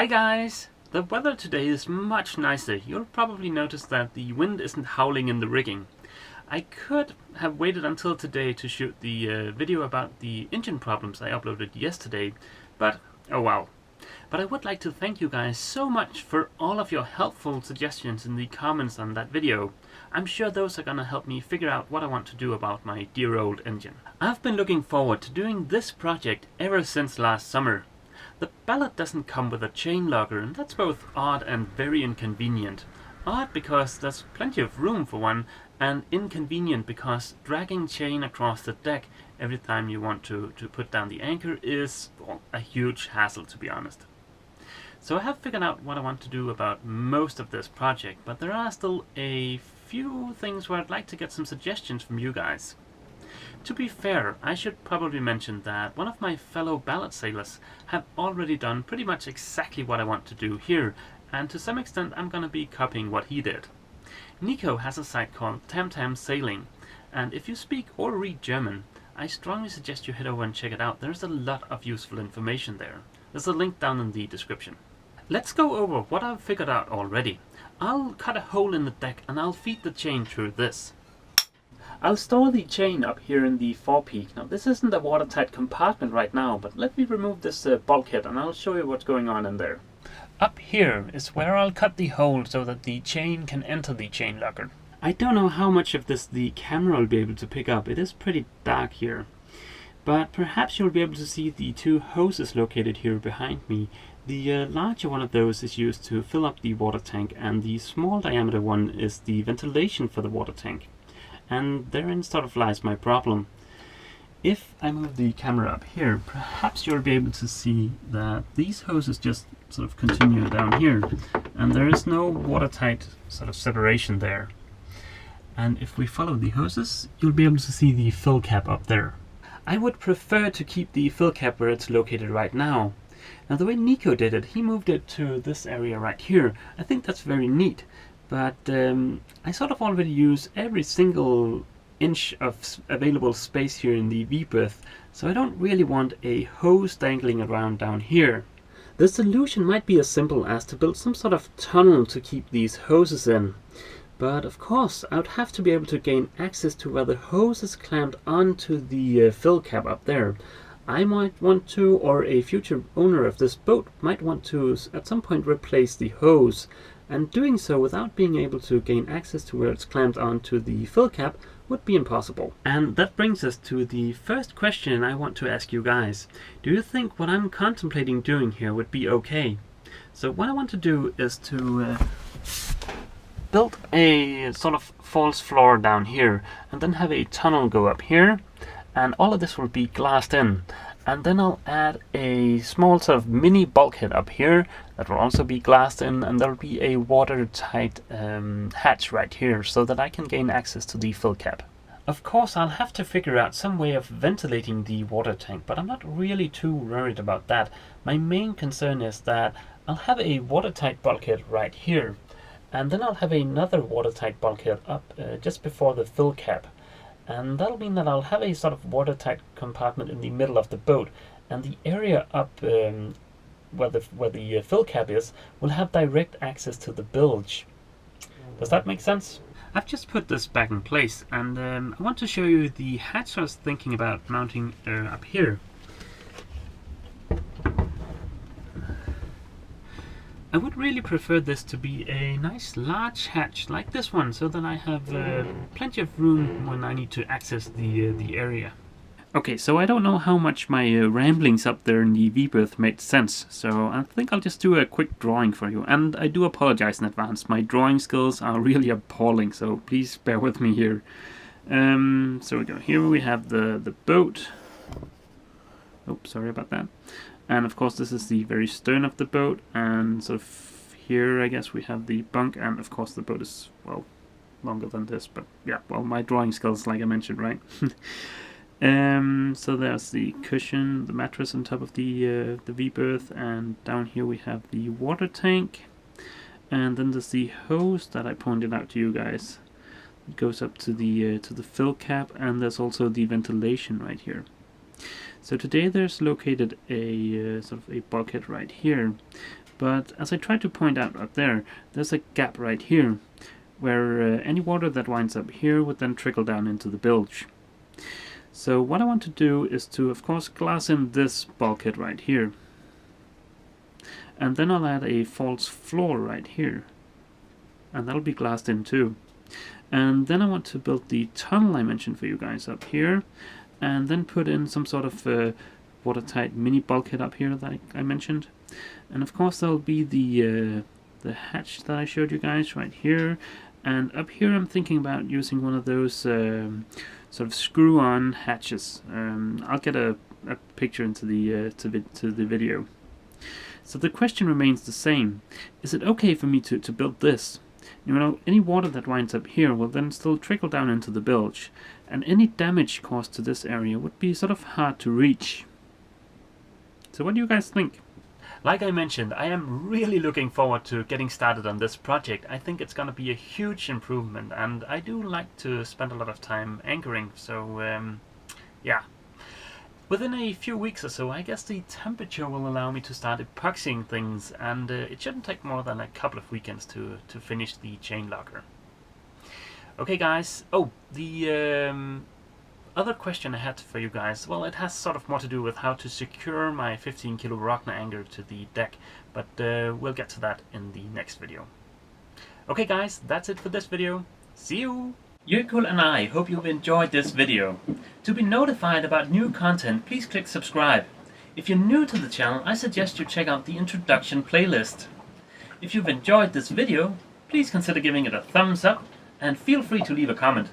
Hi guys! The weather today is much nicer. You'll probably notice that the wind isn't howling in the rigging. I could have waited until today to shoot the video about the engine problems I uploaded yesterday, but oh well. But I would like to thank you guys so much for all of your helpful suggestions in the comments on that video. I'm sure those are gonna help me figure out what I want to do about my dear old engine. I've been looking forward to doing this project ever since last summer. The Ballad doesn't come with a chain locker, and that's both odd and very inconvenient. Odd because there's plenty of room for one, and inconvenient because dragging chain across the deck every time you want to put down the anchor is a huge hassle, to be honest. So I have figured out what I want to do about most of this project, but there are still a few things where I'd like to get some suggestions from you guys. To be fair, I should probably mention that one of my fellow Ballad sailors have already done pretty much exactly what I want to do here, and to some extent I'm gonna be copying what he did. Nico has a site called Tamtam Sailing, and if you speak or read German, I strongly suggest you head over and check it out. There's a lot of useful information there. There's a link down in the description. Let's go over what I've figured out already. I'll cut a hole in the deck and I'll feed the chain through this. I'll store the chain up here in the forepeak. Now this isn't a watertight compartment right now, but let me remove this bulkhead and I'll show you what's going on in there. Up here is where I'll cut the hole so that the chain can enter the chain locker. I don't know how much of this the camera will be able to pick up. It is pretty dark here. But perhaps you'll be able to see the two hoses located here behind me. The larger one of those is used to fill up the water tank, and the small diameter one is the ventilation for the water tank. And therein sort of lies my problem. If I move the camera up here, perhaps you'll be able to see that these hoses just sort of continue down here, and there is no watertight sort of separation there. And if we follow the hoses, you'll be able to see the fill cap up there. I would prefer to keep the fill cap where it's located right now. Now the way Nico did it, he moved it to this area right here. I think that's very neat. But I sort of already use every single inch of available space here in the V-berth, so I don't really want a hose dangling around down here. The solution might be as simple as to build some sort of tunnel to keep these hoses in. But of course, I would have to be able to gain access to where the hose is clamped onto the fill cap up there. I might want to, or a future owner of this boat might want to at some point replace the hose. And doing so without being able to gain access to where it's clamped onto the fill cap would be impossible. And that brings us to the first question I want to ask you guys. Do you think what I'm contemplating doing here would be okay? So what I want to do is to build a sort of false floor down here, and then have a tunnel go up here, and all of this will be glassed in. And then I'll add a small sort of mini bulkhead up here that will also be glassed in, and there'll be a watertight hatch right here so that I can gain access to the fill cap. Of course, I'll have to figure out some way of ventilating the water tank, but I'm not really too worried about that. My main concern is that I'll have a watertight bulkhead right here, and then I'll have another watertight bulkhead up just before the fill cap. And that'll mean that I'll have a sort of watertight compartment in the middle of the boat, and the area up where the fill cap is will have direct access to the bilge. Does that make sense? I've just put this back in place, and I want to show you the hatch I was thinking about mounting up here. I would really prefer this to be a nice large hatch like this one, so that I have plenty of room when I need to access the area. Okay, so I don't know how much my ramblings up there in the V-berth made sense, so I think I'll just do a quick drawing for you. And I do apologize in advance, my drawing skills are really appalling, so please bear with me here. So we go, here we have the boat. Oops, sorry about that. And of course this is the very stern of the boat, and sort of here I guess we have the bunk, and of course the boat is, well, longer than this, but yeah, well, my drawing skills, like I mentioned, right? So there's the cushion, the mattress on top of the V-berth, and down here we have the water tank, and then there's the hose that I pointed out to you guys. It goes up to the fill cap, and there's also the ventilation right here. So today there's located a sort of a bulkhead right here, But as I tried to point out up there, there's a gap right here, where any water that winds up here would then trickle down into the bilge. So what I want to do is to, of course, glass in this bulkhead right here. And then I'll add a false floor right here. And that'll be glassed in too. And then I want to build the tunnel I mentioned for you guys up here. And then put in some sort of watertight mini bulkhead up here that I mentioned. And of course there'll be the hatch that I showed you guys right here. And up here I'm thinking about using one of those sort of screw-on hatches. I'll get a picture into the to the video. So the question remains the same. Is it okay for me to build this? You know, any water that winds up here will then still trickle down into the bilge, and any damage caused to this area would be sort of hard to reach. So what do you guys think? Like I mentioned, I am really looking forward to getting started on this project. I think it's going to be a huge improvement, and I do like to spend a lot of time anchoring, so yeah. Within a few weeks or so, I guess the temperature will allow me to start epoxying things, and it shouldn't take more than a couple of weekends to finish the chain locker. Okay guys, oh, the other question I had for you guys, well, it has sort of more to do with how to secure my 15 kilo Rogner anchor to the deck, but we'll get to that in the next video. Okay guys, that's it for this video. See you! Jökull and I hope you've enjoyed this video. To be notified about new content, please click subscribe. If you're new to the channel, I suggest you check out the introduction playlist. If you've enjoyed this video, please consider giving it a thumbs up and feel free to leave a comment.